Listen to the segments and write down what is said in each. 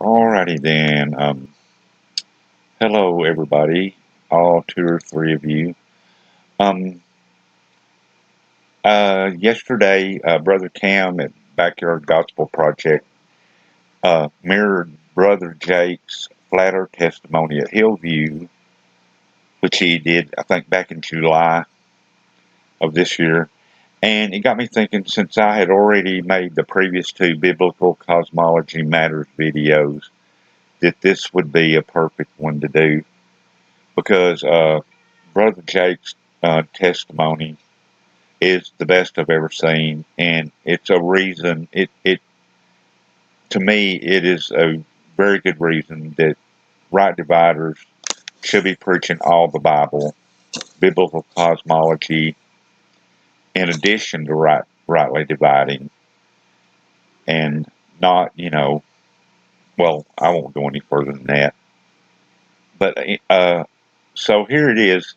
Alrighty then. Hello everybody, all two or three of you. Um, Yesterday, Brother Cam at Backyard Gospel Project mirrored Brother Jake's Flat Earth testimony at Hillview, which he did, I think, back in July of this year. And it got me thinking, since I had already made the previous two Biblical Cosmology Matters videos, that this would be a perfect one to do. Because Brother Jake's testimony is the best I've ever seen, and it's a reason. It to me, it is a very good reason that right dividers should be preaching all the Bible, biblical cosmology, in addition to rightly dividing, and not, well, I won't go any further than that. But so here it is.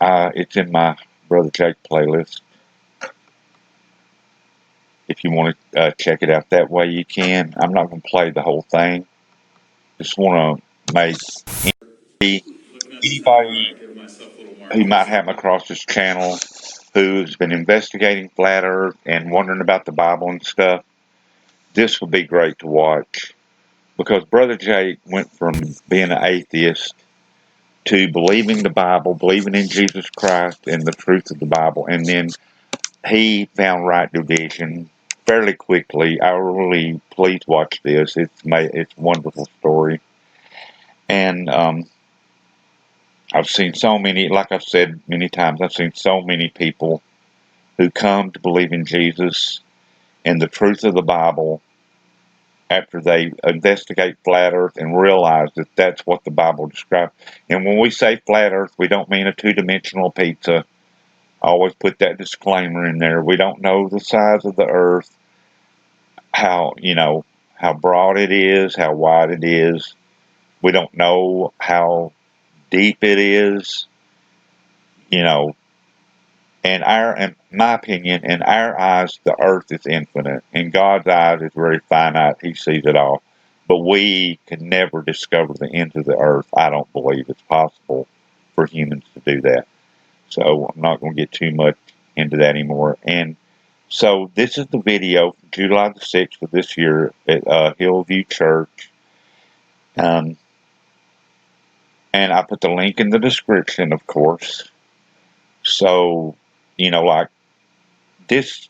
It's in my Brother Jake playlist. If you want to check it out that way, you can. I'm not going to play the whole thing. Just want to make anybody who might happen across this channel who's been investigating flat Earth and wondering about the Bible and stuff, this would be great to watch. Because Brother Jake went from being an atheist to believing the Bible, believing in Jesus Christ and the truth of the Bible, and then he found right division fairly quickly. I really, please watch this. It's a wonderful story, and I've seen so many. Like I've said many times, I've seen so many people who come to believe in Jesus and the truth of the Bible after they investigate flat Earth and realize that that's what the Bible describes. And when we say flat Earth, we don't mean a two-dimensional pizza. I always put that disclaimer in there. We don't know the size of the Earth, how broad it is, how wide it is. We don't know how deep it is. In my opinion, in our eyes, the Earth is infinite. In God's eyes, it's very finite. He sees it all. But we can never discover the end of the Earth. I don't believe it's possible for humans to do that. So I'm not going to get too much into that anymore. And so this is the video from July the 6th of this year at Hillview Church. And I put the link in the description, of course. So, like this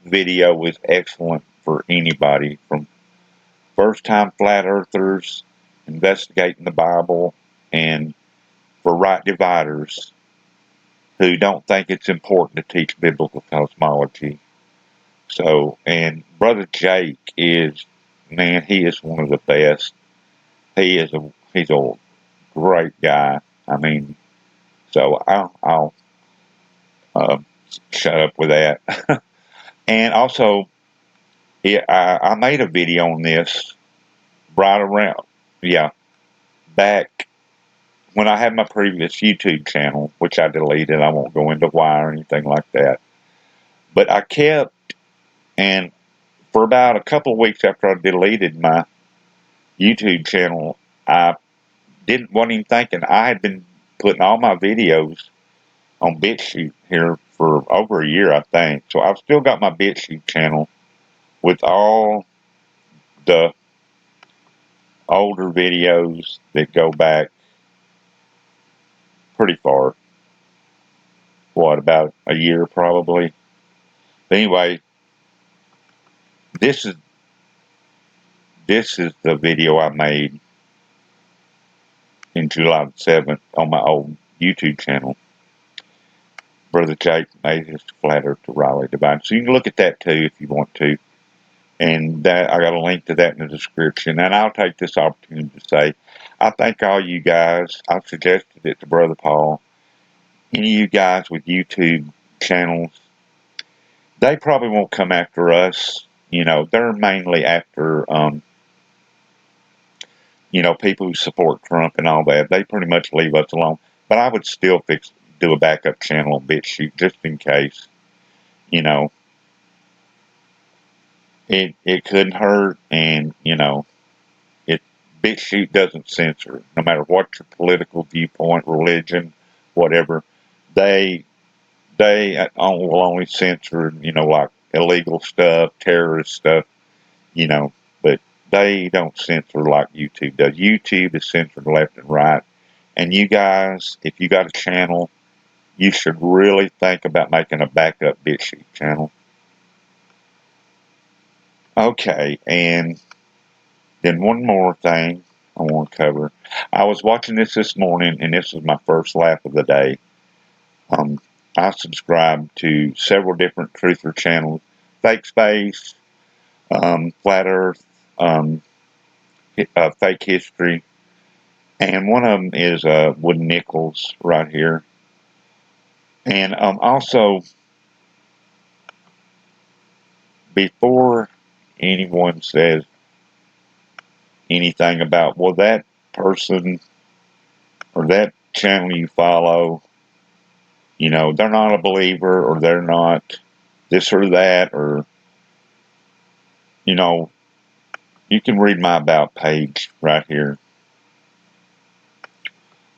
video is excellent for anybody, from first-time flat earthers investigating the Bible, and for right dividers who don't think it's important to teach biblical cosmology. So, and Brother Jake is, man, he is one of the best. He's a great guy. I mean, so I'll shut up with that. And also, I made a video on this right around, back when I had my previous YouTube channel, which I deleted. I won't go into why or anything like that. But I kept, and for about a couple of weeks after I deleted my YouTube channel, I wasn't even thinking. I had been putting all my videos on Bitchute here for over a year, I think. So I've still got my Bitchute channel with all the older videos that go back pretty far. What, about a year probably? But anyway, this is the video I made in July 7th on my old YouTube channel. Brother Jake made his flat earth to Raleigh Divine. So you can look at that too if you want to. And that, I got a link to that in the description. And I'll take this opportunity to say, I thank all you guys. I've suggested it to Brother Paul. Any of you guys with YouTube channels, they probably won't come after us. They're mainly after, people who support Trump and all that. They pretty much leave us alone. But I would still do a backup channel on BitChute just in case. It couldn't hurt, and Bitchute doesn't censor, no matter what your political viewpoint, religion, whatever. They will only censor, like illegal stuff, terrorist stuff, but they don't censor like YouTube does. YouTube is censored left and right. And you guys, if you got a channel, you should really think about making a backup Bitchute channel. Okay, and then one more thing I want to cover. I was watching this morning, and this was my first laugh of the day. I subscribe to several different truther channels, Fake Space, Flat Earth, Fake History, and one of them is Wooden Nickels right here. And also, before anyone says anything about, well, that person or that channel you follow, they're not a believer, or they're not this or that, or, you can read my about page right here.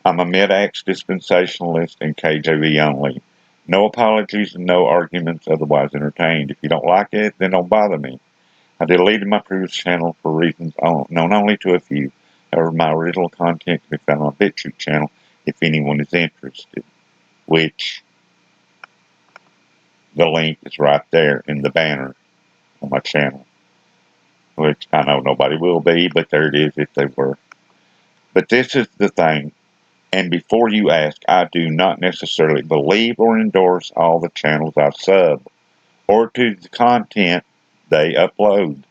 I'm a mid-acts dispensationalist and KJV only. No apologies and no arguments otherwise entertained. If you don't like it, then don't bother me. I deleted my previous channel for reasons known only to a few. However, my original content can be found on my Bitchute channel if anyone is interested, which the link is right there in the banner on my channel, which I know nobody will be, but there it is if they were. But this is the thing, and before you ask, I do not necessarily believe or endorse all the channels I sub, or to the content they upload.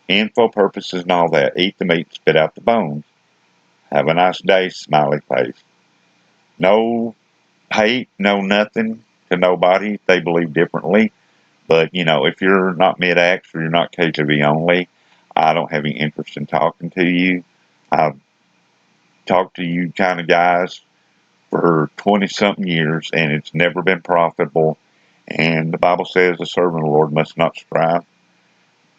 Info purposes and all that. Eat the meat, spit out the bones. Have a nice day, smiley face. No hate, no nothing to nobody. They believe differently. But, if you're not mid-acts or you're not KJV only, I don't have any interest in talking to you. I've talked to you kind of guys for 20-something years, and it's never been profitable. And the Bible says the servant of the Lord must not strive.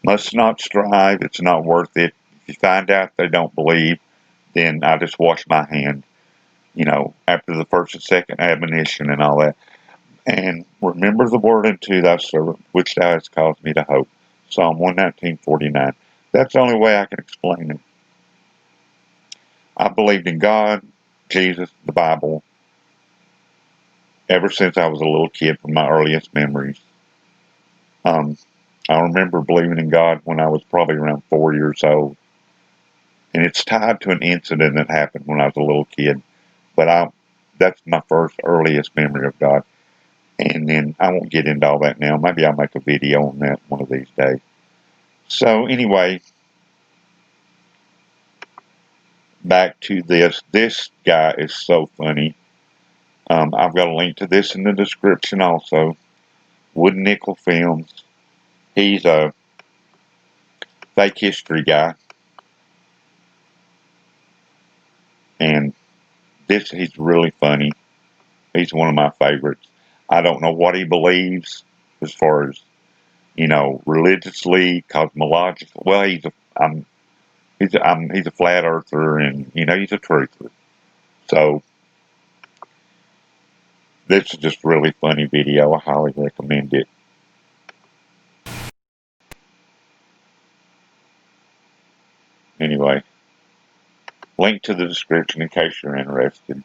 Must not strive. It's not worth it. If you find out they don't believe, then I just wash my hand, after the first and second admonition and all that. And remember the word unto thy servant, which thou hast caused me to hope. Psalm 119:49. That's the only way I can explain it. I believed in God, Jesus, the Bible, ever since I was a little kid from my earliest memories. I remember believing in God when I was probably around 4 years old. And it's tied to an incident that happened when I was a little kid. But that's my first earliest memory of God. And then I won't get into all that now. Maybe I'll make a video on that one of these days. So anyway, back to this. This guy is so funny. I've got a link to this in the description also. Wooden Nickel Films. He's a fake history guy. And he's really funny. He's one of my favorites. I don't know what he believes as far as, religiously, cosmological. Well, he's a flat earther, and he's a truther. So this is just a really funny video. I highly recommend it. Anyway, link to the description in case you're interested.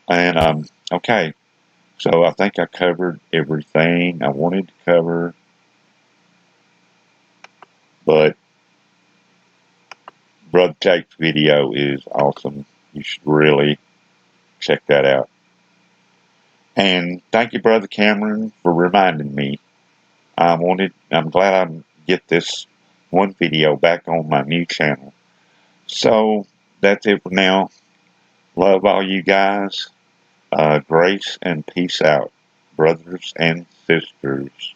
And okay, so I think I covered everything I wanted to cover, but Brother Jake's video is awesome. You should really check that out. And thank you, Brother Cameron, for reminding me. I'm glad I get this one video back on my new channel. So that's it for now. Love all you guys. Grace and peace out, brothers and sisters.